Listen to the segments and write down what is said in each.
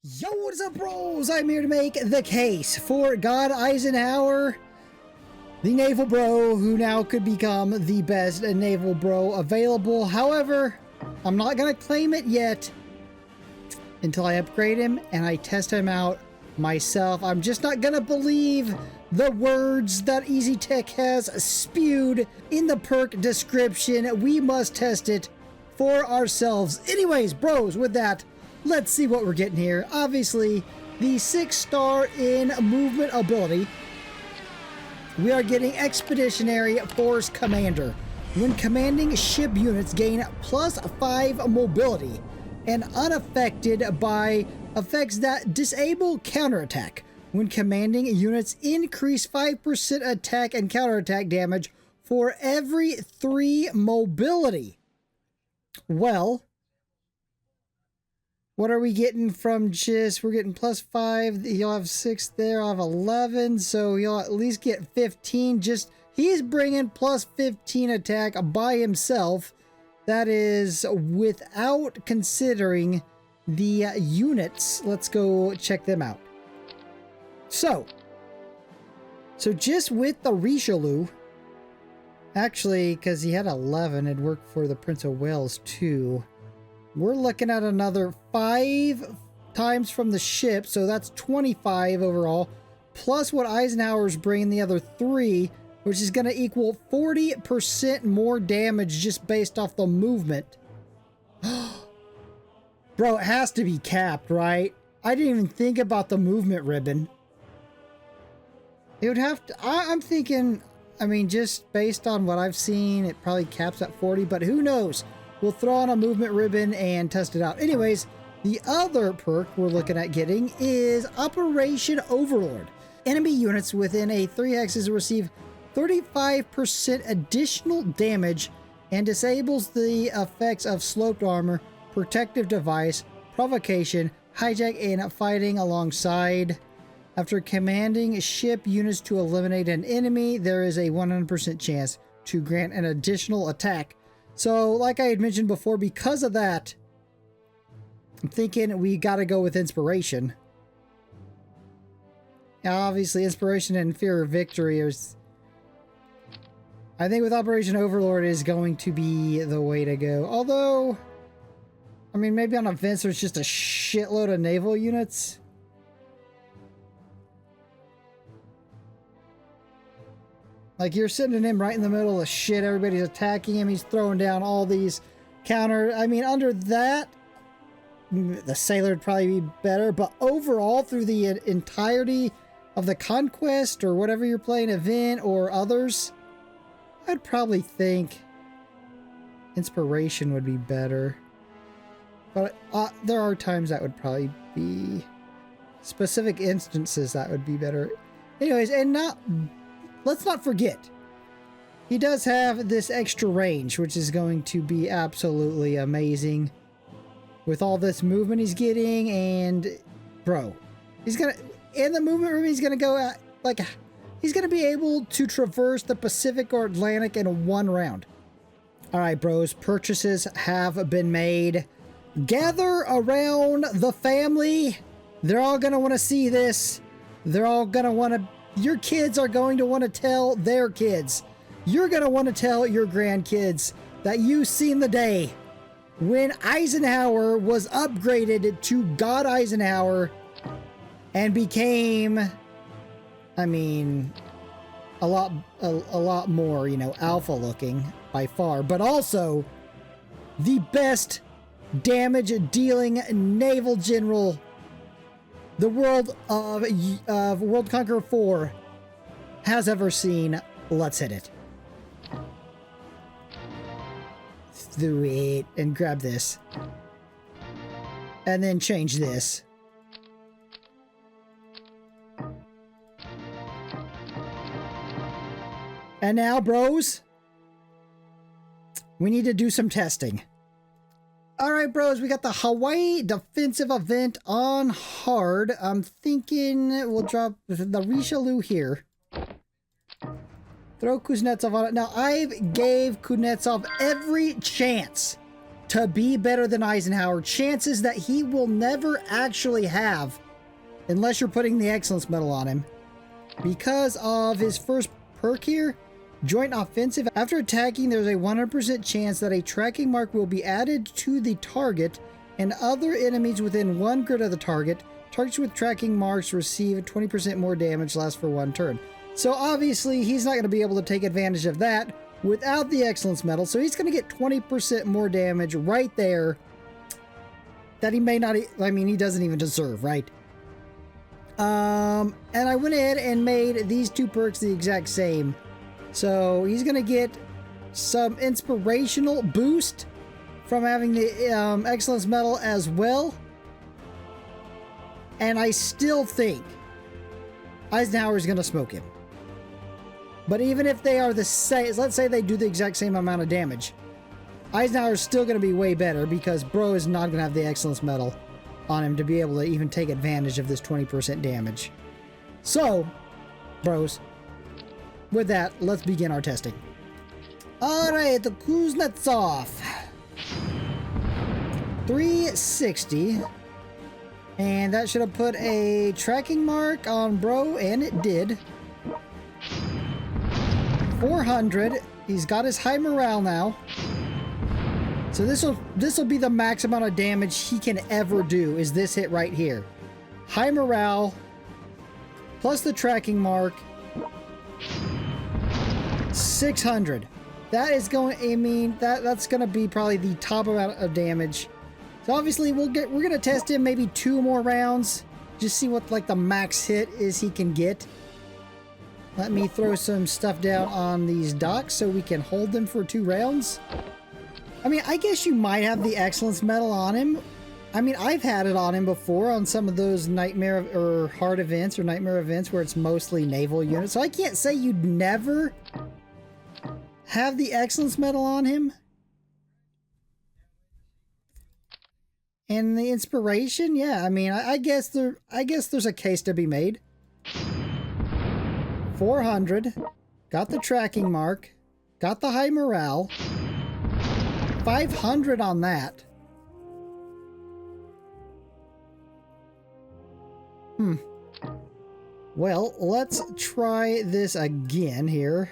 Yo, what's up, bros? I'm here to make the case for God Eisenhower, the naval bro who now could become the best naval bro available. However, I'm not going to claim it yet until I upgrade him and I test him out myself. I'm just not going to believe the words that Easy Tech has spewed in the perk description. We must test it for ourselves. Anyways, bros, with that, let's see what we're getting here. Obviously, the 6-star in movement ability. We are getting Expeditionary Force Commander. When commanding ship units, gain +5 mobility and unaffected by effects that disable counterattack. When commanding units, increase 5% attack and counterattack damage for every 3 mobility. Well, what are we getting from just, we're getting +5, he'll have 6 there, I'll have 11, so he'll at least get 15, he's bringing +15 attack by himself. That is without considering the units. Let's go check them out. So just with the Richelieu, actually, because he had 11, it worked for the Prince of Wales too. We're looking at another 5 times from the ship, so that's 25 overall, plus what Eisenhower's bringing the other 3, which is going to equal 40% more damage just based off the movement. Bro, it has to be capped, right? I didn't even think about the movement ribbon. It would have to, I'm thinking, I mean, just based on what I've seen, it probably caps at 40, but who knows? We'll throw on a movement ribbon and test it out. Anyways, the other perk we're looking at getting is Operation Overlord. Enemy units within a 3 axis receive 35% additional damage and disables the effects of sloped armor, protective device, provocation, hijack, and fighting alongside. After commanding ship units to eliminate an enemy, there is a 100% chance to grant an additional attack. So, like I had mentioned before, because of that, I'm thinking we gotta go with Inspiration. Now, obviously, Inspiration and Fear of Victory is... I think with Operation Overlord is going to be the way to go. Although, I mean, maybe on events there's just a shitload of naval units. Like, you're sending him right in the middle of shit. Everybody's attacking him. He's throwing down all these counter... I mean, under that, the Sailor would probably be better. But overall, through the entirety of the Conquest or whatever you're playing, event or others, I'd probably think Inspiration would be better. But there are times that would probably be... specific instances that would be better. Anyways, and not... let's not forget, he does have this extra range, which is going to be absolutely amazing. With all this movement he's getting, and bro, he's gonna, in the movement room, he's gonna go at, like, he's gonna be able to traverse the Pacific or Atlantic in 1 round. All right, bros, purchases have been made. Gather around the family. They're all gonna want to see this. They're all gonna want to... your kids are going to want to tell their kids. You're going to want to tell your grandkids that you've seen the day when Eisenhower was upgraded to God Eisenhower and became, I mean, a lot more, you know, alpha looking by far, but also the best damage dealing naval general the world of World Conqueror 4 has ever seen. Let's hit it. Do it and grab this. And then change this. And now, bros, we need to do some testing. Alright, bros, we got the Hawaii defensive event on hard. I'm thinking we'll drop the Richelieu here. Throw Kuznetsov on it. Now, I gave Kuznetsov every chance to be better than Eisenhower, chances that he will never actually have, unless you're putting the excellence medal on him, because of his first perk here, joint offensive. After attacking, there's a 100% chance that a tracking mark will be added to the target and other enemies within 1 grid of the target. Targets with tracking marks receive 20% more damage, lasts for 1 turn. So obviously he's not going to be able to take advantage of that without the excellence medal. So he's going to get 20% more damage right there that he may not, I mean, he doesn't even deserve, right? And I went ahead and made these 2 perks the exact same. So he's going to get some inspirational boost from having the excellence medal as well. And I still think Eisenhower is going to smoke him. But even if they are the same, let's say they do the exact same amount of damage, Eisenhower is still going to be way better because bro is not going to have the excellence medal on him to be able to even take advantage of this 20% damage. So, bros, with that, let's begin our testing. Alright, the Kuznetsov. 360. And that should have put a tracking mark on bro, and it did. 400. He's got his high morale now. So this will be the max amount of damage he can ever do, is this hit right here. High morale plus the tracking mark. 600. That is going, I mean, that's going to be probably the top amount of damage. So obviously we're going to test him maybe 2 more rounds. Just see what like the max hit is he can get. Let me throw some stuff down on these docks so we can hold them for 2 rounds. I mean, I guess you might have the excellence medal on him. I mean, I've had it on him before on some of those nightmare or hard events or nightmare events where it's mostly naval units. So I can't say you'd never have the excellence medal on him. And the inspiration, yeah, I mean, I guess there's a case to be made. 400, got the tracking mark, got the high morale, 500 on that. Well, let's try this again here.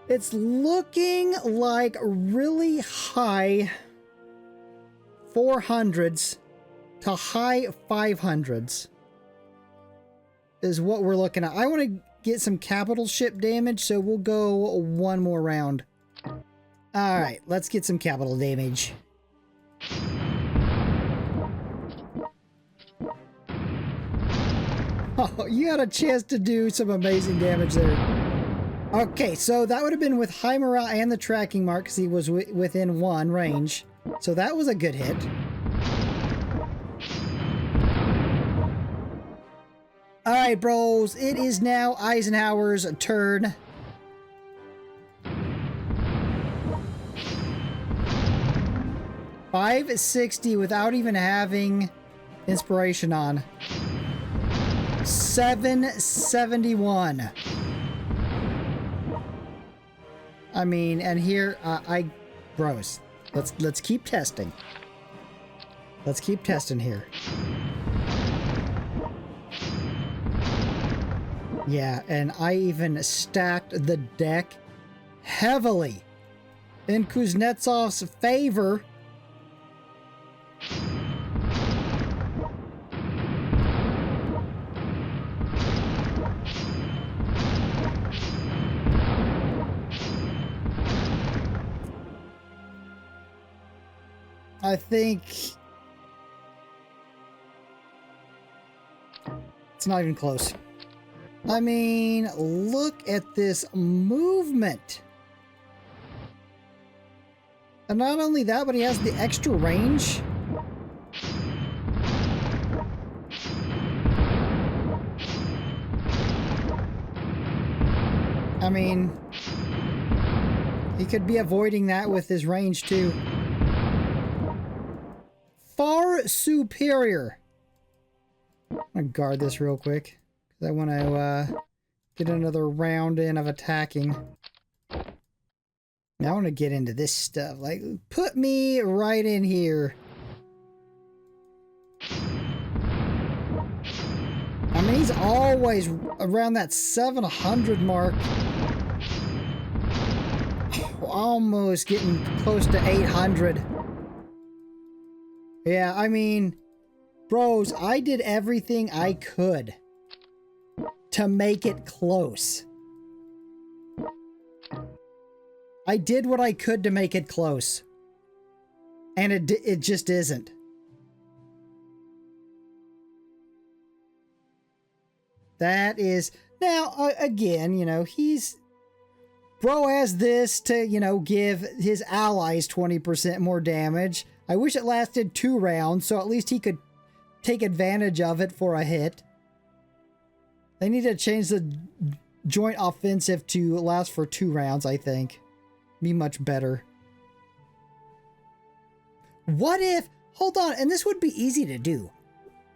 It's looking like really high 400s to high 500s is what we're looking at. I want to get some capital ship damage, so we'll go 1 more round. All right, let's get some capital damage. Oh, you had a chance to do some amazing damage there. Okay, so that would have been with high morale and the tracking mark because he was within 1 range. So that was a good hit. Alright, bros. It is now Eisenhower's turn. $560 without even having inspiration on. 771. I mean, and here, bros, let's keep testing. Let's keep testing here. Yeah, and I even stacked the deck heavily in Kuznetsov's favor. I think it's not even close. I mean, look at this movement. And not only that, but he has the extra range. I mean, he could be avoiding that with his range too. Far superior. I'm gonna guard this real quick because I want to get another round in of attacking. Now I want to get into this stuff. Like, put me right in here. I mean, he's always around that 700 mark. Almost getting close to 800. Yeah, I mean, bros, I did everything I could to make it close. I did what I could to make it close. And it just isn't. That is... Now, again, you know, Bro has this to, you know, give his allies 20% more damage. I wish it lasted 2 rounds, so at least he could take advantage of it for a hit. They need to change the joint offensive to last for 2 rounds, I think. Be much better. What if... Hold on, and this would be easy to do.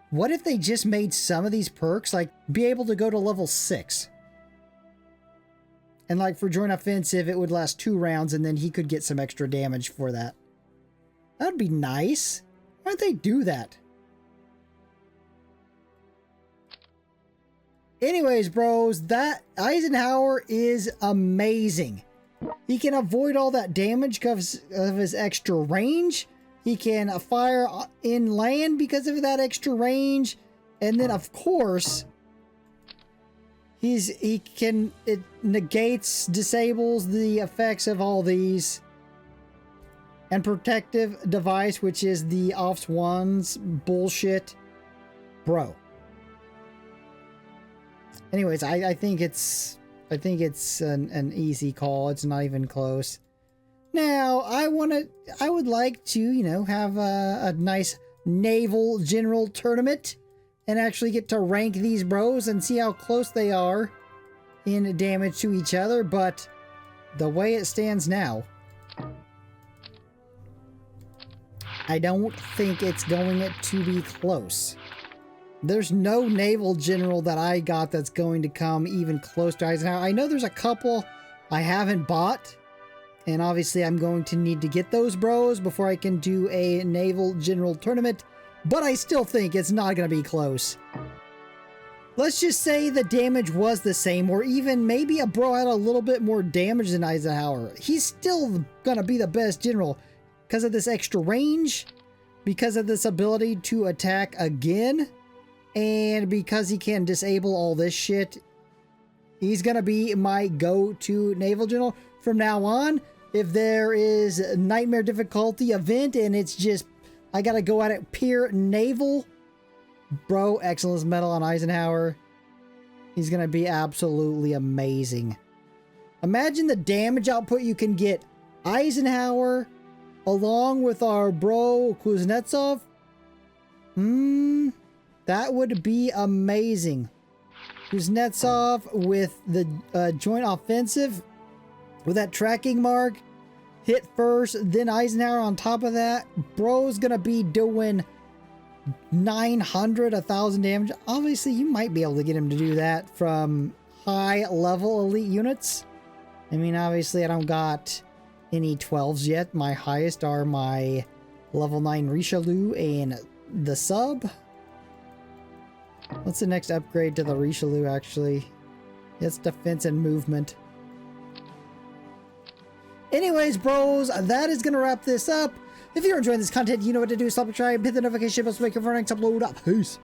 What if they just made some of these perks, like, be able to go to level 6? And like for joint offensive, it would last 2 rounds and then he could get some extra damage for that. That'd be nice. Why don't they do that? Anyways, bros, that Eisenhower is amazing. He can avoid all that damage because of his extra range. He can fire inland because of that extra range. And then, of course... It negates, disables the effects of all these. And protective device, which is the Ops 1's bullshit. Bro. Anyways, I think it's an easy call. It's not even close. Now, I would like to, you know, have a nice naval general tournament. And actually get to rank these bros and see how close they are in damage to each other. But the way it stands now, I don't think it's going to be close. There's no naval general that I got that's going to come even close to Eisenhower. I know there's a couple I haven't bought. And obviously I'm going to need to get those bros before I can do a naval general tournament. But I still think it's not going to be close. Let's just say the damage was the same, or even maybe a bro had a little bit more damage than Eisenhower. He's still going to be the best general because of this extra range, because of this ability to attack again, and because he can disable all this shit. He's going to be my go-to naval general from now on. If there is a nightmare difficulty event and it's just I gotta go at it pure naval, bro, excellence medal on Eisenhower. He's gonna be absolutely amazing. Imagine the damage output you can get Eisenhower along with our bro Kuznetsov. That would be amazing. Kuznetsov with the joint offensive with that tracking mark. Hit first, then Eisenhower on top of that. Bro's gonna be doing 900, 1,000 damage. Obviously, you might be able to get him to do that from high-level elite units. I mean, obviously, I don't got any 12s yet. My highest are my level 9 Richelieu and the sub. What's the next upgrade to the Richelieu, actually? It's defense and movement. Anyways, bros, that is going to wrap this up. If you're enjoying this content, you know what to do. Subscribe, hit the notification bell to make your next upload up. Peace.